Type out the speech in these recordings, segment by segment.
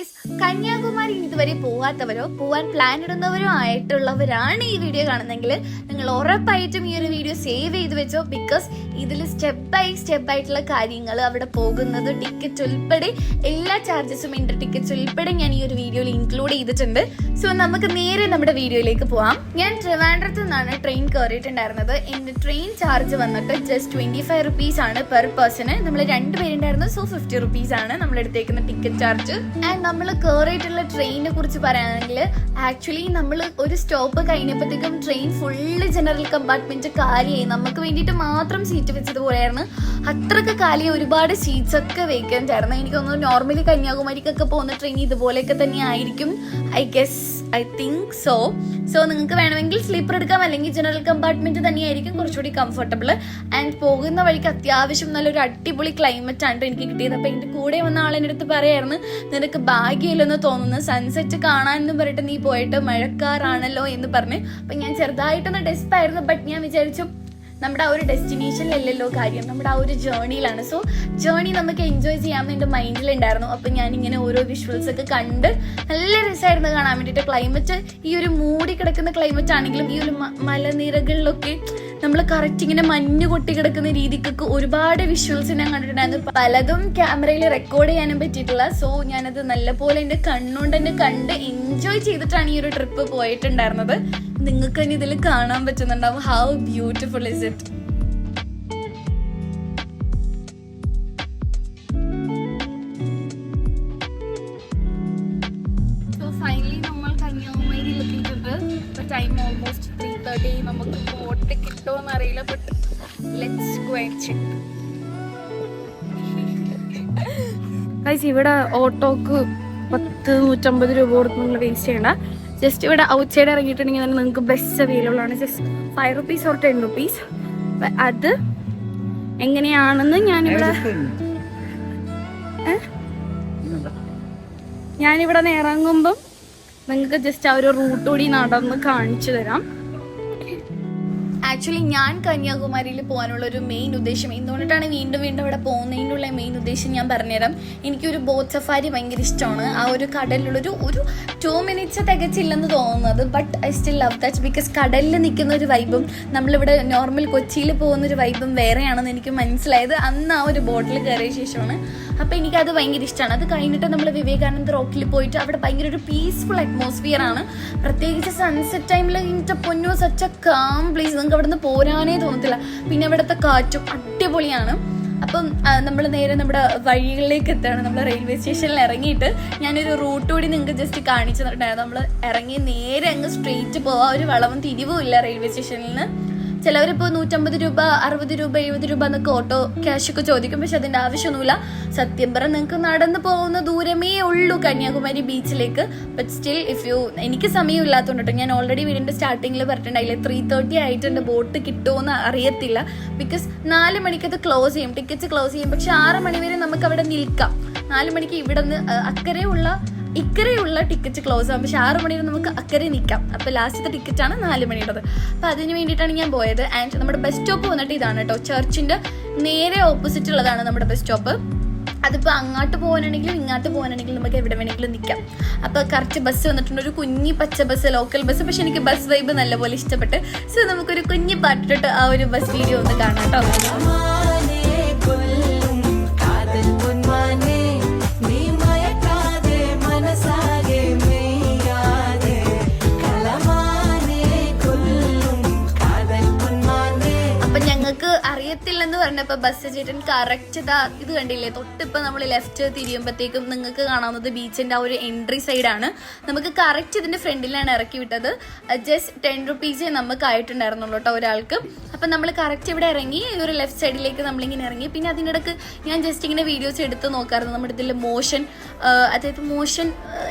Guys, Kanyakumari ഇതുവരെ പോവാത്തവരോ പോവാൻ plan ഇടുന്നവരോ ആയിട്ടുള്ളവരാണ് ഈ വീഡിയോ കാണുന്നെങ്കിൽ നിങ്ങൾ ഉറപ്പായിട്ടും ഈ ഒരു വീഡിയോ സേവ് ചെയ്ത് വെച്ചോ. ബിക്കോസ് ഇതിൽ സ്റ്റെപ്പ് ബൈ സ്റ്റെപ്പ് ആയിട്ടുള്ള കാര്യങ്ങൾ അവിടെ പോകുന്നത് ടിക്കറ്റ് ഉൾപ്പെടെ എല്ലാ ചാർജസും എൻ്റർ ടിക്കറ്റ്സ് ഉൾപ്പെടെ ഞാൻ ഈ ഒരു വീഡിയോയിൽ ഇൻക്ലൂഡ് ചെയ്തിട്ടുണ്ട്. സോ നമുക്ക് നേരെ നമ്മുടെ വീഡിയോയിലേക്ക് പോവാം. ഞാൻ ട്രിവാൻഡ്രത്ത് നിന്നാണ് ട്രെയിൻ കയറിയിട്ടുണ്ടായിരുന്നത്. എൻ്റെ ട്രെയിൻ ചാർജ് വന്നിട്ട് ജസ്റ്റ് 25 റുപ്പീസ് ആണ് പെർ പേഴ്സണ്. നമ്മൾ 2 പേരുണ്ടായിരുന്നു. സോ 50 റുപ്പീസ് ആണ് നമ്മൾ എടുത്തേക്കുന്ന ടിക്കറ്റ് ചാർജ്. ആൻഡ് നമ്മൾ കയറിയിട്ടുള്ള ട്രെയിനിനെ കുറിച്ച് പറയുകയാണെങ്കിൽ ആക്ച്വലി നമ്മൾ ഒരു സ്റ്റോപ്പ് കഴിഞ്ഞപ്പോഴത്തേക്കും ട്രെയിൻ ഫുള്ള് ജനറൽ കമ്പാർട്ട്മെന്റ് കാലിയായി. നമുക്ക് വേണ്ടിയിട്ട് മാത്രം സീറ്റ് വെച്ചതുപോലെയായിരുന്നു. അത്രക്ക് കാലിയായി, ഒരുപാട് സീറ്റ്സ് ഒക്കെ വേക്കന്റ് ആയിരുന്നു. എനിക്ക് തോന്നുന്നു നോർമലി കന്യാകുമാരിക്കൊക്കെ പോകുന്ന ട്രെയിൻ ഇതുപോലെയൊക്കെ തന്നെ ആയിരിക്കും. ഐ തിങ്ക് സോ നിങ്ങൾക്ക് വേണമെങ്കിൽ സ്ലീപ്പർ എടുക്കാം, അല്ലെങ്കിൽ ജനറൽ കമ്പാർട്ട്മെന്റ് തന്നെയായിരിക്കും കുറച്ചുകൂടി കംഫർട്ടബിൾ. ആൻഡ് പോകുന്ന വഴിക്ക് അത്യാവശ്യം നല്ലൊരു അടിപൊളി ക്ലൈമറ്റ് ആണ് എനിക്ക് കിട്ടിയത്. അപ്പൊ എന്റെ കൂടെ വന്ന ആളെൻ്റെ അടുത്ത് പറയായിരുന്നു, നിനക്ക് ഭാഗ്യമില്ലെന്ന് തോന്നുന്നു, സൺസെറ്റ് കാണാനെന്ന് പറഞ്ഞിട്ട് നീ പോയിട്ട് മഴക്കാറാണല്ലോ എന്ന് പറഞ്ഞ്. അപ്പൊ ഞാൻ ചെറുതായിട്ടൊന്ന് ഡെസ്പായിരുന്നു. ബട്ട് ഞാൻ വിചാരിച്ചു നമ്മുടെ ആ ഒരു ഡെസ്റ്റിനേഷനിലല്ലല്ലോ കാര്യം, നമ്മുടെ ആ ഒരു ജേർണിയിലാണ്. സോ ജേർണി നമുക്ക് എൻജോയ് ചെയ്യാമെന്ന് എൻ്റെ മൈൻഡിലുണ്ടായിരുന്നു. അപ്പം ഞാനിങ്ങനെ ഓരോ വിഷ്വൽസ് ഒക്കെ കണ്ട് നല്ല രസമായിരുന്നു കാണാൻ വേണ്ടിയിട്ട്. ക്ലൈമറ്റ് ഈ ഒരു മൂടി കിടക്കുന്ന ക്ലൈമറ്റ് ആണെങ്കിലും ഈ ഒരു മലനിരകളിലൊക്കെ നമ്മൾ കറക്റ്റ് ഇങ്ങനെ മഞ്ഞ് കൊട്ടി കിടക്കുന്ന രീതിക്കൊക്കെ ഒരുപാട് വിഷ്വൽസ് ഞാൻ കണ്ടിട്ടുണ്ടായിരുന്നു. പലതും ക്യാമറയിൽ റെക്കോർഡ് ചെയ്യാനും പറ്റിയിട്ടില്ല. സോ ഞാനത് നല്ലപോലെ എൻ്റെ കണ്ണുകൊണ്ട് തന്നെ കണ്ട് എൻജോയ് ചെയ്തിട്ടാണ് ഈ ഒരു ട്രിപ്പ് പോയിട്ടുണ്ടായിരുന്നത്. നിങ്ങൾക്ക് തന്നെ ഇതിൽ കാണാൻ പറ്റുന്നുണ്ടാവും how beautiful is it. So finally നമ്മൾ കന്യാകുമാരിയിൽ എത്തിയിട്ടുണ്ട്. Time almost 3:30. നമുക്ക് ബോട്ട് കിട്ടുമോന്ന് അറിയില്ല. But let's go and check. Guys, ഇവിടെ ഓട്ടോക്ക് 150 രൂപ കൊടുത്ത് നിങ്ങൾ വേസ്റ്റ് ചെയ്യണ്ട. ജസ്റ്റ് ഇവിടെ ഔട്ട് സൈഡ് ഇറങ്ങിയിട്ടുണ്ടെങ്കിൽ തന്നെ നിങ്ങൾക്ക് ബസ് അവൈലബിൾ ആണ്. Just 5 rupees or 10 rupees. അത് എങ്ങനെയാണെന്ന് ഞാനിവിടെ നിന്ന് ഇറങ്ങുമ്പം നിങ്ങൾക്ക് ജസ്റ്റ് ആ ഒരു റൂട്ട് കൂടി നടന്ന് കാണിച്ചു തരാം. ആക്ച്വലി ഞാൻ കന്യാകുമാരിയിൽ പോകാനുള്ള ഒരു മെയിൻ ഉദ്ദേശം, എന്തുകൊണ്ടിട്ടാണ് വീണ്ടും വീണ്ടും അവിടെ പോകുന്നതിനുള്ള മെയിൻ ഉദ്ദേശം ഞാൻ പറഞ്ഞുതരാം. എനിക്കൊരു ബോട്ട് സഫാരി ഭയങ്കര ഇഷ്ടമാണ്. ആ ഒരു കടലിലുള്ളൊരു 2 മിനിറ്റ്സ് തികച്ചില്ലെന്ന് തോന്നുന്നത്. But I still love that. Because കടലിൽ നിൽക്കുന്ന ഒരു വൈബും നമ്മളിവിടെ നോർമൽ കൊച്ചിയിൽ പോകുന്നൊരു വൈബും വേറെയാണെന്ന് എനിക്ക് മനസ്സിലായത് അന്ന് ആ ഒരു ബോട്ടിൽ കയറിയ ശേഷമാണ്. അപ്പോൾ എനിക്കത് ഭയങ്കര ഇഷ്ടമാണ്. അത് കഴിഞ്ഞിട്ട് നമ്മൾ വിവേകാനന്ദ റോക്കിൽ പോയിട്ട് അവിടെ ഭയങ്കര ഒരു പീസ്ഫുൾ അറ്റ്മോസ്ഫിയർ ആണ്. പ്രത്യേകിച്ച് സൺസെറ്റ് ടൈമിൽ ഇങ്ങനത്തെ പൊന്നോ സച്ച് എ കാം പ്ലേസ്. നിങ്ങൾക്ക് അവിടെ നിന്ന് പോരാനേ തോന്നത്തില്ല. പിന്നെ അവിടുത്തെ കാറ്റും അടിപൊളിയാണ്. അപ്പം നമ്മൾ നേരെ നമ്മുടെ വഴികളിലേക്ക് എത്താണ്. നമ്മൾ റെയിൽവേ സ്റ്റേഷനിൽ ഇറങ്ങിയിട്ട് ഞാനൊരു റൂട്ട് കൂടി നിങ്ങൾക്ക് ജസ്റ്റ് കാണിച്ചു തന്നിട്ടുണ്ടായിരുന്നു. നമ്മൾ ഇറങ്ങി നേരെ അങ്ങ് സ്ട്രെയിറ്റ് പോവാം. ഒരു വളവും തിരിവും ഇല്ല റെയിൽവേ സ്റ്റേഷനിൽ നിന്ന്. ചിലവരിപ്പോൾ 150 രൂപ 60 രൂപ 70 രൂപ എന്നൊക്കെ ഓട്ടോ ക്യാഷൊക്കെ ചോദിക്കും. പക്ഷെ അതിൻ്റെ ആവശ്യമൊന്നുമില്ല. സത്യം പറഞ്ഞാൽ നിങ്ങൾക്ക് നടന്നു പോകുന്ന ദൂരമേ ഉള്ളൂ കന്യാകുമാരി ബീച്ചിലേക്ക്. ബട്ട് സ്റ്റിൽ എനിക്ക് സമയമില്ലാത്തതുകൊണ്ട് ഞാൻ ഓൾറെഡി വീടിൻ്റെ സ്റ്റാർട്ടിങ്ങിൽ പറഞ്ഞിട്ടുണ്ടായില്ലേ 3:30 ആയിട്ടുണ്ട്. ബോട്ട് കിട്ടുമോയെന്ന് അറിയത്തില്ല. ബിക്കോസ് 4 മണിക്ക് അത് ക്ലോസ് ചെയ്യും, ടിക്കറ്റ്സ് ക്ലോസ് ചെയ്യും. പക്ഷെ 6 മണി വരെ നമുക്ക് അവിടെ നിൽക്കാം. 4 മണിക്ക് ഇവിടെ നിന്ന് ഇക്കരെയുള്ള ടിക്കറ്റ് ക്ലോസ് ആകും. പക്ഷെ 6 മണി വരെ നമുക്ക് അക്കരെ നിൽക്കാം. അപ്പോൾ ലാസ്റ്റത്തെ ടിക്കറ്റാണ് 4 മണിയുള്ളത്. അപ്പോൾ അതിന് വേണ്ടിയിട്ടാണ് ഞാൻ പോയത്. ആൻഡ് നമ്മുടെ ബസ് സ്റ്റോപ്പ് വന്നിട്ട് ഇതാണ് കേട്ടോ. ചർച്ചിൻ്റെ നേരെ ഓപ്പോസിറ്റ് ഉള്ളതാണ് നമ്മുടെ ബസ് സ്റ്റോപ്പ്. അതിപ്പോൾ അങ്ങോട്ട് പോകാനാണെങ്കിലും ഇങ്ങോട്ട് പോകാനാണെങ്കിലും നമുക്ക് എവിടെ വേണമെങ്കിലും നിൽക്കാം. അപ്പോൾ കറക്റ്റ് ബസ് വന്നിട്ടുണ്ട്. ഒരു കുഞ്ഞി പച്ച ബസ്, ലോക്കൽ ബസ്. പക്ഷെ എനിക്ക് ബസ് വൈബ് നല്ലപോലെ ഇഷ്ടപ്പെട്ട്. സോ നമുക്കൊരു കുഞ്ഞി പാട്ടിട്ട് ആ ഒരു ബസ് വീഡിയോ ഒന്ന് കാണാം കേട്ടോ. അറിയത്തില്ലെന്ന് പറഞ്ഞപ്പോൾ ബസ് ചേട്ടൻ കറക്റ്റ് ഇത് കണ്ടില്ലേ, തൊട്ടിപ്പോൾ നമ്മൾ ലെഫ്റ്റ് തിരിയുമ്പോഴത്തേക്കും നിങ്ങൾക്ക് കാണാവുന്നത് ബീച്ചിൻ്റെ ആ ഒരു എൻട്രി സൈഡാണ്. നമുക്ക് കറക്റ്റ് ഇതിൻ്റെ ഫ്രണ്ടിലാണ് ഇറക്കി വിട്ടത്. ജസ്റ്റ് 10 റുപ്പീസേ നമുക്ക് ആയിട്ടുണ്ടായിരുന്നുള്ളൂ കേട്ടോ ഒരാൾക്ക്. അപ്പം നമ്മൾ കറക്റ്റ് ഇവിടെ ഇറങ്ങി ഈ ഒരു ലെഫ്റ്റ് സൈഡിലേക്ക് നമ്മളിങ്ങനെ ഇറങ്ങി. പിന്നെ അതിനിടക്ക് ഞാൻ ജസ്റ്റ് ഇങ്ങനെ വീഡിയോസ് എടുത്ത് നോക്കാറുണ്ട്. നമ്മുടെ ഇതിൽ മോഷൻ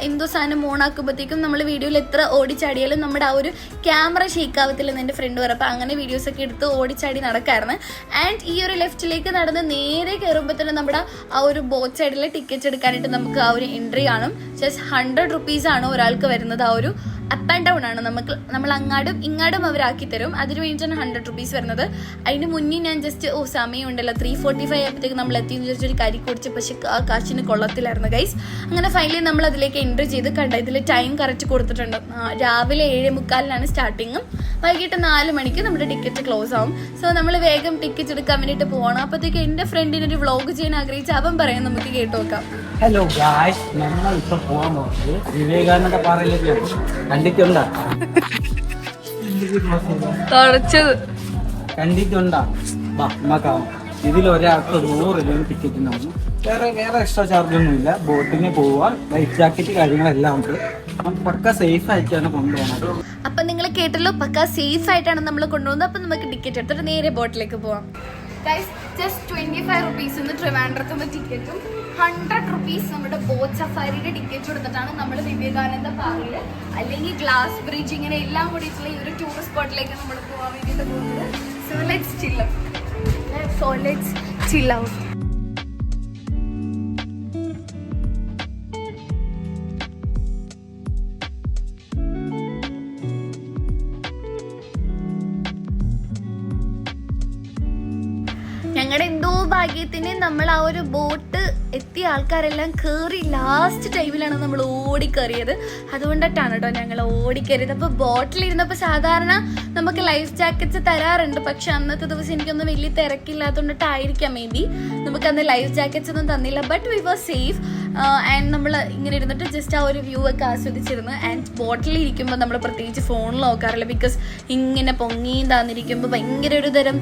എന്തോ സാധനം ഓണാക്കുമ്പോഴത്തേക്കും നമ്മൾ വീഡിയോയിൽ എത്ര ഓടിച്ചാടിയാലും നമ്മുടെ ആ ഒരു ക്യാമറ ഷേക്കാവത്തില്ലെന്ന് എൻ്റെ ഫ്രണ്ട് പറഞ്ഞു. അപ്പോൾ അങ്ങനെ വീഡിയോസൊക്കെ എടുത്ത് ഓടിച്ചാടി നടക്കായിരുന്നു. ആൻഡ് ഈ ഒരു ലെഫ്റ്റിലേക്ക് നടന്ന് നേരെ കയറുമ്പോൾ തന്നെ നമ്മുടെ ആ ഒരു ബോത്ത് സൈഡിലെ ടിക്കറ്റ് എടുക്കാനായിട്ട് നമുക്ക് ആ ഒരു എൻട്രി കാണും. ജസ്റ്റ് 100 റുപ്പീസ് ആണ് ഒരാൾക്ക് വരുന്നത് ആ ഒരു അപ്പ് ആൻഡ് ഡൗൺ ആണ്. നമ്മൾ അങ്ങാടും ഇങ്ങാടും അവരാക്കി തരും. അതിന് വേണ്ടിയിട്ടാണ് 100 rupees വരുന്നത്. അതിന് മുന്നേ ഞാൻ ജസ്റ്റ് സമയം ഉണ്ടല്ലോ 3:45 ആയപ്പോഴത്തേക്ക് നമ്മൾ എത്തിയെന്ന് വിചാരിച്ചൊരു കരി കുടിച്ച്, പക്ഷെ ആ കാശിന് കൊള്ളത്തിലായിരുന്നു ഗൈസ്. അങ്ങനെ ഫൈനലി നമ്മൾ അതിലേക്ക് എൻട്രി ചെയ്ത് കണ്ട ഇതിൽ ടൈം കറക്റ്റ് കൊടുത്തിട്ടുണ്ട്. രാവിലെ 7:45 സ്റ്റാർട്ടിങ്ങും വൈകിട്ട് 4 മണിക്ക് നമ്മുടെ ടിക്കറ്റ് ക്ലോസ് ആവും. സോ നമ്മൾ വേഗം ടിക്കറ്റ് എടുക്കാൻ വേണ്ടിയിട്ട് പോകണം. അപ്പോഴത്തേക്ക് എൻ്റെ ഫ്രണ്ടിനൊരു വ്ളോഗ് ചെയ്യാൻ ആഗ്രഹിച്ച് അവൻ പറയാൻ നമുക്ക് കേട്ട് നോക്കാം. ഹലോ ഗായ്സ്, നമ്മൾ ഇപ്പൊ പോകാൻ പോകുന്നത് വിവേകാനന്ദ പാറയിലേക്ക്. കണ്ടിട്ടുണ്ടാ? കണ്ടിട്ടുണ്ടാ? ഇതിലൊരാൾക്ക് 100 രൂപ ടിക്കറ്റ് ഉണ്ടാവും. വേറെ എക്സ്ട്രാ ചാർജ് ഒന്നുമില്ല. ബോട്ടിന് പോവാൻ ലൈഫ് ജാക്കറ്റ് കാര്യങ്ങളെല്ലാം ഉണ്ട്. പക്ക സേഫ് ആയിട്ടാണ് കൊണ്ടുപോകുന്നത്. അപ്പൊ നിങ്ങൾ കേട്ടല്ലോ, പക്ക സേഫ് ആയിട്ടാണ് നമ്മൾ കൊണ്ടുപോകുന്നത്. അപ്പൊ നമുക്ക് ടിക്കറ്റ് എടുത്തിട്ട് നേരെ ബോട്ടിലേക്ക് പോവാം. ജസ്റ്റ് 25 rupees ട്രിവാൻഡ്രത്തുനിന്ന് ടിക്കറ്റും 100 rupees നമ്മുടെ ബോട്ട് സഫാരിയുടെ ടിക്കറ്റ് കൊടുത്തിട്ടാണ് നമ്മൾ വിവേകാനന്ദ പാറയിൽ അല്ലെങ്കിൽ ഗ്ലാസ് ബ്രിഡ്ജ് ഇങ്ങനെ എല്ലാം കൂടിയിട്ടുള്ള ഈ ഒരു ടൂറിസ്റ്റ് സ്പോട്ടിലേക്ക് നമ്മൾ പോകാൻ വേണ്ടിയിട്ട് പോകുന്നത്. So let's chill out. ഞങ്ങളുടെ എന്തോ ഭാഗ്യത്തിന് നമ്മൾ ആ ഒരു ബോട്ട് എത്തിയ ആൾക്കാരെല്ലാം കയറി ലാസ്റ്റ് ടൈമിലാണ് നമ്മൾ ഓടിക്കയറിയത്. അതുകൊണ്ടിട്ടാണ് കേട്ടോ ഞങ്ങൾ ഓടിക്കയറിയത്. അപ്പോൾ ബോട്ടിലിരുന്നപ്പോൾ സാധാരണ നമുക്ക് ലൈഫ് ജാക്കറ്റ്സ് തരാറുണ്ട്, പക്ഷെ അന്നത്തെ ദിവസം എനിക്കൊന്നും വലിയ തിരക്കില്ലാത്തതുകൊണ്ടിട്ടായിരിക്കാം മേ ബി നമുക്ക് അന്ന് ലൈഫ് ജാക്കറ്റ്സ് ഒന്നും തന്നില്ല. But we was safe and നമ്മൾ ഇങ്ങനെ ഇരുന്നിട്ട് ജസ്റ്റ് ആ ഒരു വ്യൂ ഒക്കെ ആസ്വദിച്ചിരുന്നു. ആൻഡ് ബോട്ടിൽ ഇരിക്കുമ്പോൾ നമ്മൾ പ്രത്യേകിച്ച് ഫോണിൽ നോക്കാറില്ല, ബിക്കോസ് ഇങ്ങനെ പൊങ്ങിയും താന്നിരിക്കുമ്പോൾ ഭയങ്കര ഒരു തരം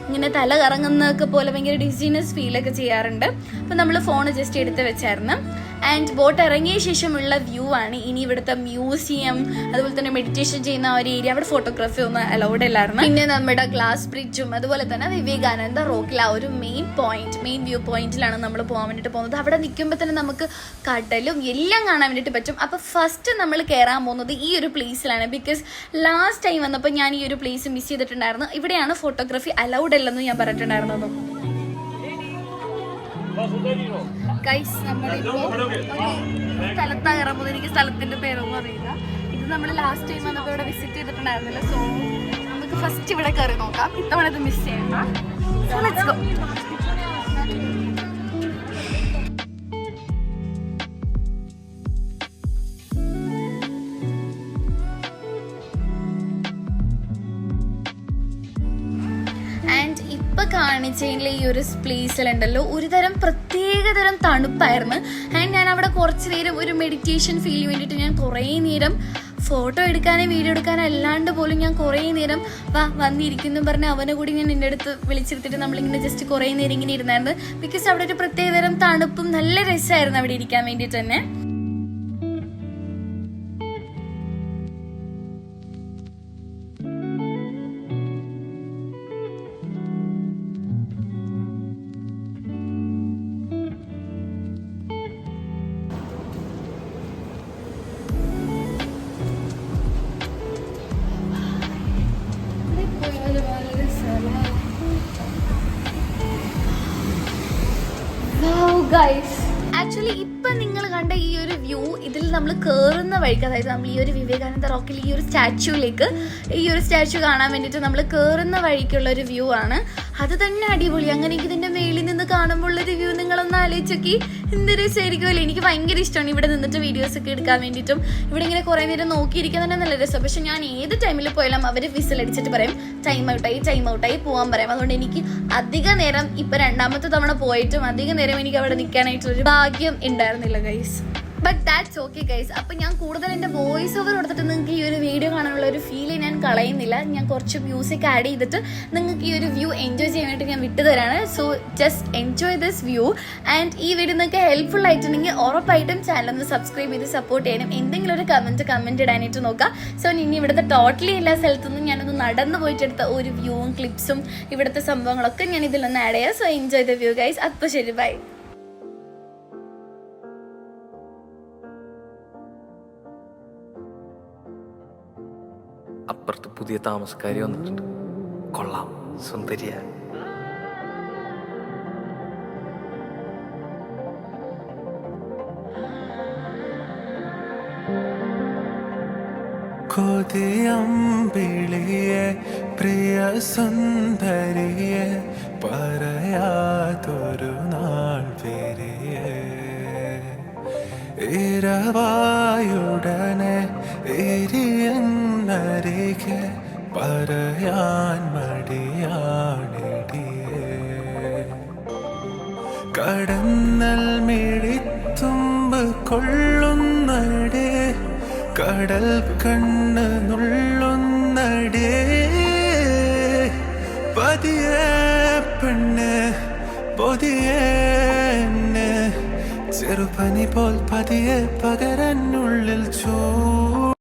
ഇങ്ങനെ തല കറങ്ങുന്നതൊക്കെ പോലെ ഭയങ്കര ഡിസീനസ് ഫീലൊക്കെ ചെയ്യാറുണ്ട്. അപ്പം നമ്മൾ ഫോൺ ജസ്റ്റ് എടുത്ത് വെച്ചായിരുന്നു. ആൻഡ് ബോട്ട് ഇറങ്ങിയ ശേഷമുള്ള വ്യൂ ആണ്. ഇനി ഇവിടുത്തെ മ്യൂസിയം, അതുപോലെ തന്നെ മെഡിറ്റേഷൻ ചെയ്യുന്ന ആ ഒരു ഏരിയ, അവിടെ ഫോട്ടോഗ്രാഫി ഒന്നും അലൗഡ് അല്ലായിരുന്നു. പിന്നെ നമ്മുടെ ഗ്ലാസ് ബ്രിഡ്ജും അതുപോലെ തന്നെ വിവേകാനന്ദ റോക്കിൽ ആ ഒരു മെയിൻ വ്യൂ പോയിന്റിലാണ് നമ്മൾ പോകാൻ വേണ്ടിയിട്ട് പോകുന്നത്. അവിടെ നിൽക്കുമ്പോൾ തന്നെ നമുക്ക് കടലും എല്ലാം കാണാൻ വേണ്ടിയിട്ട് പറ്റും. അപ്പോൾ ഫസ്റ്റ് നമ്മൾ കയറാൻ പോകുന്നത് ഈ ഒരു പ്ലേസിലാണ്. ബിക്കോസ് ലാസ്റ്റ് ടൈം വന്നപ്പോൾ ഞാൻ ഈ ഒരു പ്ലേസ് മിസ് ചെയ്തിട്ടുണ്ടായിരുന്നു. ഇവിടെയാണ് ഫോട്ടോഗ്രാഫി അലൗഡ് അല്ലെന്ന് ഞാൻ പറഞ്ഞിട്ടുണ്ടായിരുന്നു. ഗൈസ്, നമ്മളിപ്പോ സ്ഥലത്താണ് ഇറങ്ങുന്നത്. എനിക്ക് സ്ഥലത്തിന്റെ പേരൊന്നും അറിയില്ല. ഇത് നമ്മൾ ലാസ്റ്റ് ടൈം വന്നപ്പോൾ ഇവിടെ വിസിറ്റ് ചെയ്തിട്ടുണ്ടായിരുന്നില്ല. സോ നമുക്ക് ഫസ്റ്റ് ഇവിടെ കയറി നോക്കാം. ഇത്തവണ ഇത് മിസ് ചെയ്യണ്ട. So let's go. ആൻഡ് ഇപ്പം കാണിച്ചതിൽ ഈ ഒരു പ്ലേസിലുണ്ടല്ലോ ഒരു തരം പ്രത്യേകതരം തണുപ്പായിരുന്നു. ആൻഡ് ഞാൻ അവിടെ കുറച്ച് നേരം ഒരു മെഡിറ്റേഷൻ ഫീലിന് വേണ്ടിയിട്ട് ഞാൻ കുറേ നേരം ഫോട്ടോ എടുക്കാനും വീഡിയോ എടുക്കാനും അല്ലാണ്ട് പോലും ഞാൻ കുറേ നേരം വന്നിരിക്കുന്നു പറഞ്ഞ് അവനെ കൂടി ഞാൻ എൻ്റെ അടുത്ത് വിളിച്ചിരുത്തിട്ട് നമ്മളിങ്ങനെ ജസ്റ്റ് കുറേ നേരം ഇങ്ങനെ ഇരുന്നായിരുന്നു. ബിക്കോസ് അവിടെ ഒരു പ്രത്യേകതരം തണുപ്പും നല്ല രസമായിരുന്നു അവിടെ ഇരിക്കാൻ വേണ്ടിയിട്ട് തന്നെ. ആക്ച്വലി ഇപ്പൊ നിങ്ങൾ കണ്ട ഈ ഒരു വ്യൂ ഇതിൽ നമ്മൾ കയറുന്ന വഴിക്ക്, അതായത് നമ്മൾ ഈ ഒരു വിവേകാനന്ദ റോക്കിൽ ഈ ഒരു സ്റ്റാച്യൂലേക്ക് ഈ ഒരു സ്റ്റാച്യൂ കാണാൻ വേണ്ടിയിട്ട് നമ്മൾ കയറുന്ന വഴിക്കുള്ള ഒരു വ്യൂ ആണ്. അത് തന്നെ അടിപൊളി. അങ്ങനെ ഇതിന്റെ മേളിൽ നിന്ന് കാണുമ്പോൾ ഉള്ളൊരു വ്യൂ നിങ്ങളൊന്ന് ആലോചിച്ചൊക്കെ എന്ത് രസമായിരിക്കുമല്ലോ. എനിക്ക് ഭയങ്കര ഇഷ്ടമാണ് ഇവിടെ നിന്നിട്ട് വീഡിയോസ് ഒക്കെ എടുക്കാൻ വേണ്ടിയിട്ടും. ഇവിടെ ഇങ്ങനെ കുറേ നേരം നോക്കിയിരിക്കാൻ തന്നെ നല്ല രസം. പക്ഷെ ഞാൻ ഏത് ടൈമിൽ പോയാലും അവർ വിസിലടിച്ചിട്ട് പറയും ടൈം ഔട്ടായി പോകാൻ പറയും. അതുകൊണ്ട് എനിക്ക് അധിക നേരം ഇപ്പൊ 2ാമത്തെ തവണ പോയിട്ടും അധിക നേരം എനിക്ക് അവിടെ നിൽക്കാനായിട്ടുള്ളൊരു ഭാഗ്യം ഉണ്ടായിരുന്നില്ല guys. But that's okay guys. അപ്പം ഞാൻ കൂടുതൽ എൻ്റെ വോയിസ് ഓവർ കൊടുത്തിട്ട് നിങ്ങൾക്ക് ഈ ഒരു വീഡിയോ കാണാനുള്ള ഒരു ഫീല് ഞാൻ കളയുന്നില്ല. ഞാൻ കുറച്ച് മ്യൂസിക് ആഡ് ചെയ്തിട്ട് നിങ്ങൾക്ക് ഈ ഒരു വ്യൂ എൻജോയ് ചെയ്യാൻ വേണ്ടി ഞാൻ വിട്ടുതരാണ്. So just enjoy this view. And ഈ വീഡിയോ നിങ്ങൾക്ക് ഹെൽപ്ഫുൾ ആയിട്ടുണ്ടെങ്കിൽ ഉറപ്പായിട്ടും ചാനലൊന്ന് സബ്സ്ക്രൈബ് ചെയ്ത് സപ്പോർട്ട് ചെയ്യണം. എന്തെങ്കിലും ഒരു കമൻറ്റ് ഇടാനായിട്ട് നോക്കാം. സോ ഇനി ഇവിടുത്തെ ടോട്ടലി എല്ലാ സ്ഥലത്തുനിന്നും ഞാനൊന്ന് നടന്നു പോയിട്ടെടുത്ത ഒരു വ്യൂവും ക്ലിപ്സും ഇവിടുത്തെ സംഭവങ്ങളൊക്കെ ഞാൻ ഇതിലൊന്ന് ആഡ് ചെയ്യാം. So enjoy the view guys. അപ്പോൾ ശരി, ബൈ. അപ്പുറത്ത് പുതിയ താമസക്കാരി വന്നിട്ടുണ്ട്. കൊള്ളാം, സുന്ദരിയ. കൊതിയമ്പിളിയെ പ്രിയ സുന്ദരിയെ പറയാതൊരു നാൾ വരിയേ ഇരവായുടനെ എരിയന്നരികെ പറയാൻ മടിയാണിടിയേ കടന്നൽ മിഴിത്തുമ്പ് കൊള്ളുന്നടേ കടൽ കണ്ണ് നുള്ളുന്നടേ പതിയെ പെണ്ണ് പൊതിയെ ചെറുപനി പോൽ പതിയെ പകരനുള്ളിൽ ചൂ